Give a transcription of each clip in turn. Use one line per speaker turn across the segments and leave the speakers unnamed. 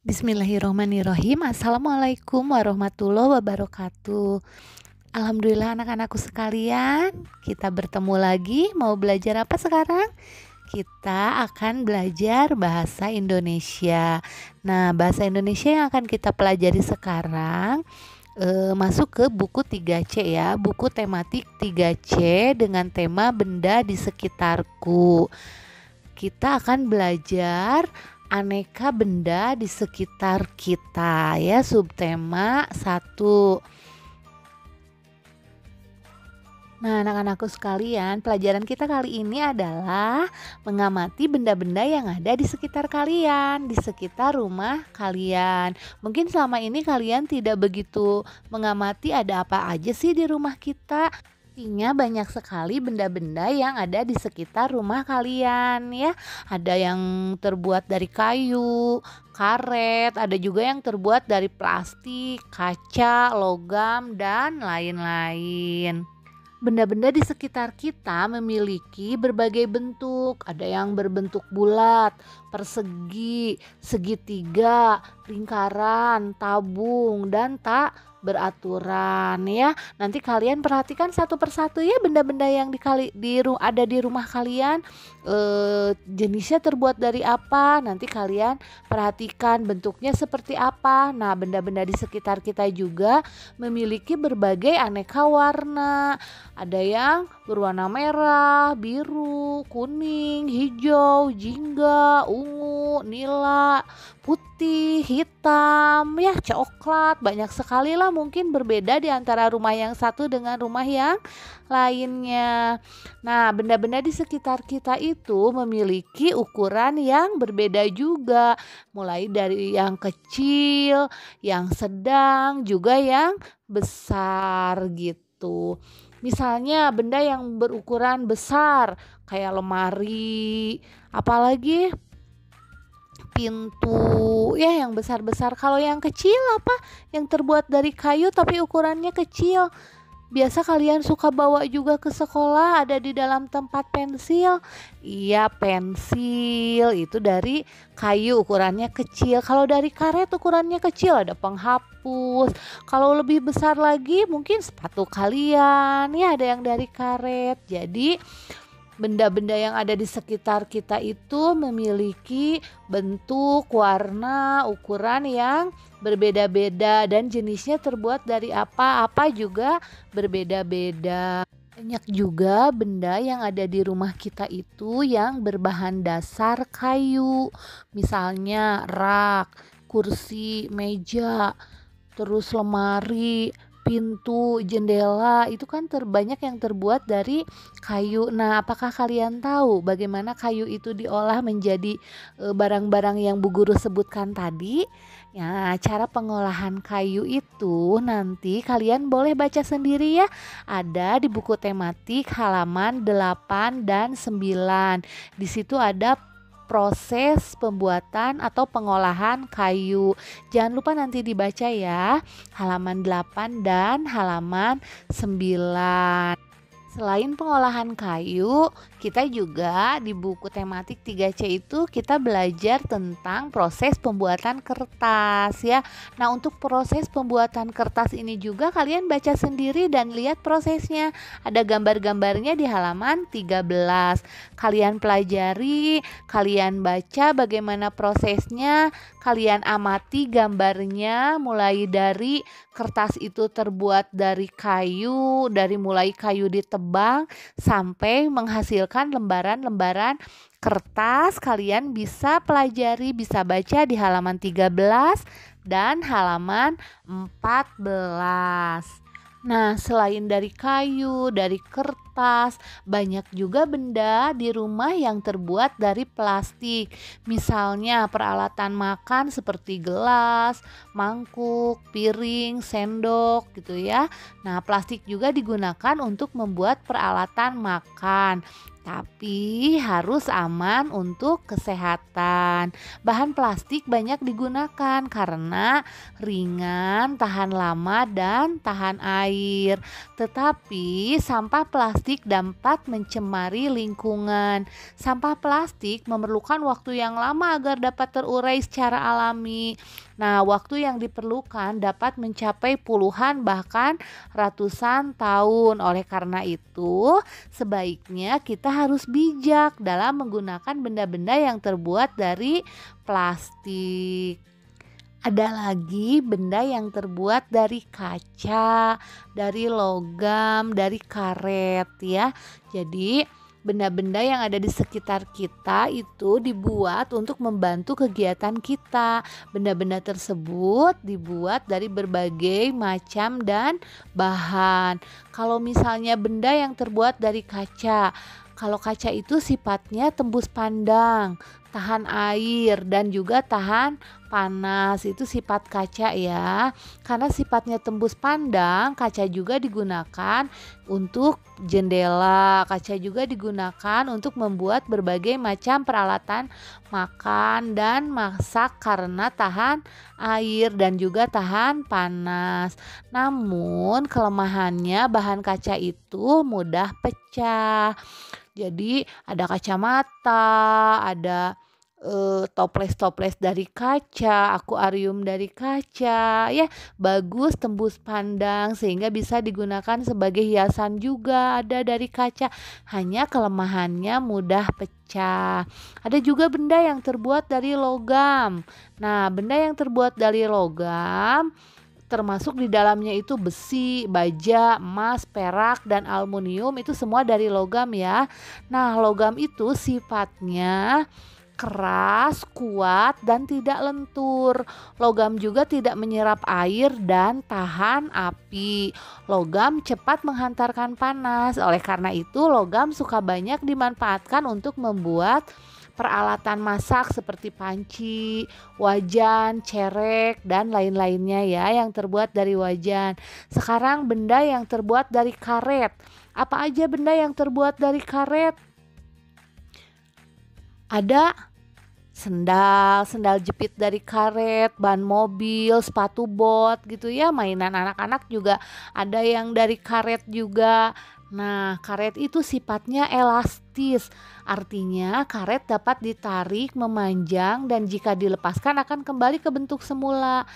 Bismillahirrohmanirrohim. Assalamualaikum warahmatullahi wabarakatuh. Alhamdulillah anak-anakku sekalian, kita bertemu lagi. Mau belajar apa sekarang? Kita akan belajar bahasa Indonesia. Nah, bahasa Indonesia yang akan kita pelajari sekarang masuk ke buku 3C ya, buku tematik 3C dengan tema benda di sekitarku. Kita akan belajar aneka benda di sekitar kita ya, subtema 1. Nah, anak-anakku sekalian, pelajaran kita kali ini adalah mengamati benda-benda yang ada di sekitar kalian, di sekitar rumah kalian. Mungkin selama ini kalian tidak begitu mengamati ada apa aja sih di rumah kita. Pastinya banyak sekali benda-benda yang ada di sekitar rumah kalian ya. Ada yang terbuat dari kayu, karet, ada juga yang terbuat dari plastik, kaca, logam, dan lain-lain. Benda-benda di sekitar kita memiliki berbagai bentuk. Ada yang berbentuk bulat, persegi, segitiga, lingkaran, tabung, dan tak beraturan ya. Nanti kalian perhatikan satu persatu ya, benda-benda yang ada di rumah kalian, jenisnya terbuat dari apa. Nanti kalian perhatikan bentuknya seperti apa. Nah, benda-benda di sekitar kita juga memiliki berbagai aneka warna. Ada yang berwarna merah, biru, kuning, hijau, jingga, ungu, nila, putih, hitam, ya coklat. Banyak sekali lah, mungkin berbeda di antara rumah yang satu dengan rumah yang lainnya. Nah, benda-benda di sekitar kita itu memiliki ukuran yang berbeda juga. Mulai dari yang kecil, yang sedang, juga yang besar gitu. Misalnya benda yang berukuran besar kayak lemari, apalagi pintu ya yang besar-besar. Kalau yang kecil apa? Yang terbuat dari kayu tapi ukurannya kecil. Biasa kalian suka bawa juga ke sekolah, ada di dalam tempat pensil. Iya, pensil itu dari kayu, ukurannya kecil. Kalau dari karet ukurannya kecil, ada penghapus. Kalau lebih besar lagi mungkin sepatu kalian ya, ada yang dari karet. Jadi benda-benda yang ada di sekitar kita itu memiliki bentuk, warna, ukuran yang berbeda-beda, dan jenisnya terbuat dari apa-apa juga berbeda-beda. Banyak juga benda yang ada di rumah kita itu yang berbahan dasar kayu. Misalnya rak, kursi, meja, terus lemari, pintu, jendela, itu kan terbanyak yang terbuat dari kayu. Nah, apakah kalian tahu bagaimana kayu itu diolah menjadi barang-barang yang Bu Guru sebutkan tadi? Ya, cara pengolahan kayu itu nanti kalian boleh baca sendiri ya. Ada di buku tematik halaman 8 dan 9. Di situ ada proses pembuatan atau pengolahan kayu. Jangan lupa nanti dibaca ya, halaman 8 dan halaman 9. Selain pengolahan kayu, kita juga di buku tematik 3C itu kita belajar tentang proses pembuatan kertas ya. Nah, untuk proses pembuatan kertas ini juga kalian baca sendiri dan lihat prosesnya. Ada gambar-gambarnya di halaman 13. Kalian pelajari, kalian baca bagaimana prosesnya, kalian amati gambarnya mulai dari kertas itu terbuat dari kayu, dari mulai kayu ditebang sampai menghasilkan lembaran-lembaran kertas. Kalian bisa pelajari, bisa baca di halaman 13 dan halaman 14. Nah, selain dari kayu, dari kertas, banyak juga benda di rumah yang terbuat dari plastik. Misalnya peralatan makan seperti gelas, mangkuk, piring, sendok gitu ya. Nah, plastik juga digunakan untuk membuat peralatan makan. tapi harus aman untuk kesehatan. Bahan plastik banyak digunakan karena ringan, tahan lama, dan tahan air. Tetapi sampah plastik dapat mencemari lingkungan. Sampah plastik memerlukan waktu yang lama agar dapat terurai secara alami. Nah, waktu yang diperlukan dapat mencapai puluhan bahkan ratusan tahun. Oleh karena itu, sebaiknya kita harus bijak dalam menggunakan benda-benda yang terbuat dari plastik. Ada lagi benda yang terbuat dari kaca, dari logam, dari karet ya. Jadi benda-benda yang ada di sekitar kita itu dibuat untuk membantu kegiatan kita. Benda-benda tersebut dibuat dari berbagai macam dan bahan. Kalau misalnya benda yang terbuat dari kaca, kalau kaca itu sifatnya tembus pandang, tahan air, dan juga tahan panas. Itu sifat kaca ya. Karena sifatnya tembus pandang, kaca juga digunakan untuk jendela. Kaca juga digunakan untuk membuat berbagai macam peralatan makan dan masak karena tahan air dan juga tahan panas. Namun kelemahannya bahan kaca itu mudah pecah. Jadi ada kacamata, ada toples-toples dari kaca, akuarium dari kaca, ya bagus tembus pandang sehingga bisa digunakan sebagai hiasan juga ada dari kaca. Hanya kelemahannya mudah pecah. Ada juga benda yang terbuat dari logam. Nah, benda yang terbuat dari logam termasuk di dalamnya itu besi, baja, emas, perak, dan aluminium, itu semua dari logam ya. Nah, logam itu sifatnya keras, kuat, dan tidak lentur. Logam juga tidak menyerap air dan tahan api. Logam cepat menghantarkan panas. Oleh karena itu, logam suka banyak dimanfaatkan untuk membuat peralatan masak seperti panci, wajan, cerek, dan lain-lainnya ya yang terbuat dari wajan. Sekarang benda yang terbuat dari karet. Apa aja benda yang terbuat dari karet? Ada sendal jepit dari karet, ban mobil, sepatu bot gitu ya. Mainan anak-anak juga ada yang dari karet juga. Nah, karet itu sifatnya elastis. Artinya karet dapat ditarik, memanjang, dan jika dilepaskan akan kembali ke bentuk semula.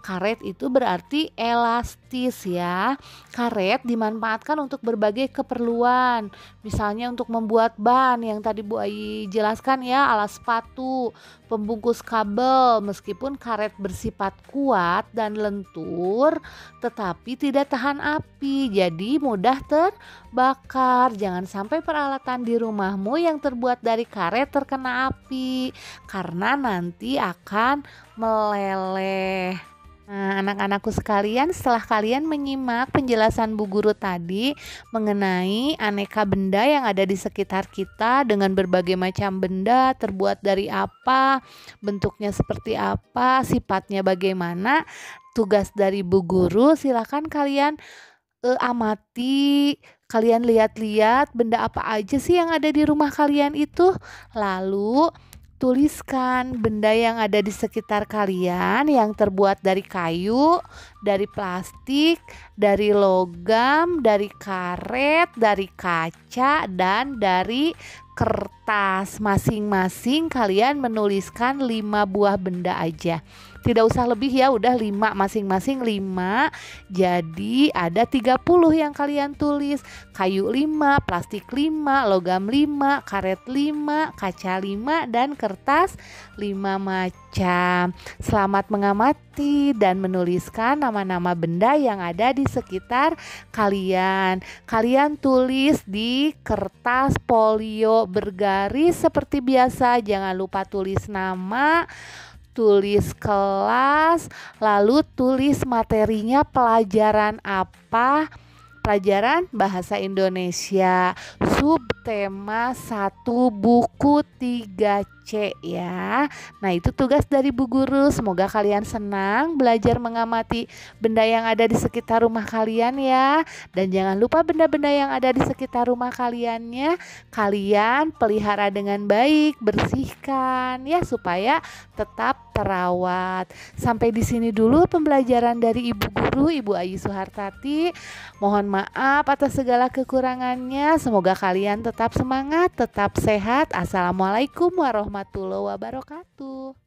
Karet itu berarti elastis ya. Karet dimanfaatkan untuk berbagai keperluan. Misalnya untuk membuat ban yang tadi Bu Ai jelaskan ya, alas sepatu, pembungkus kabel. Meskipun karet bersifat kuat dan lentur, tetapi tidak tahan api, jadi mudah terbakar. Jangan sampai peralatan di rumahmu yang terbuat dari karet terkena api, karena nanti akan meleleh. Nah, anak-anakku sekalian, setelah kalian menyimak penjelasan Bu Guru tadi mengenai aneka benda yang ada di sekitar kita dengan berbagai macam benda, terbuat dari apa, bentuknya seperti apa, sifatnya bagaimana, tugas dari Bu Guru silakan kalian amati, kalian lihat-lihat benda apa aja sih yang ada di rumah kalian itu, lalu tuliskan benda yang ada di sekitar kalian yang terbuat dari kayu, dari plastik, dari logam, dari karet, dari kaca, dan dari kertas. Masing-masing kalian menuliskan 5 buah benda aja. Tidak usah lebih ya, udah 5, masing-masing 5. Jadi ada 30 yang kalian tulis. Kayu 5, plastik 5, logam 5, karet 5, kaca 5, dan kertas 5 macam. Selamat mengamati dan menuliskan nama-nama benda yang ada di sekitar kalian. Kalian tulis di kertas folio bergaris seperti biasa. Jangan lupa tulis nama, tulis kelas, lalu tulis materinya, pelajaran apa, pelajaran bahasa Indonesia, subtema 1 buku 3 C ya. Nah, itu tugas dari Bu Guru. Semoga kalian senang belajar mengamati benda yang ada di sekitar rumah kalian ya. Dan jangan lupa benda-benda yang ada di sekitar rumah kaliannya kalian pelihara dengan baik, bersihkan ya supaya tetap terawat. Sampai di sini dulu pembelajaran dari Ibu Guru, Ibu Ayu Suhartati. Mohon maaf atas segala kekurangannya. Semoga kalian tetap semangat, tetap sehat. Assalamualaikum warahmatullahi wabarakatuh.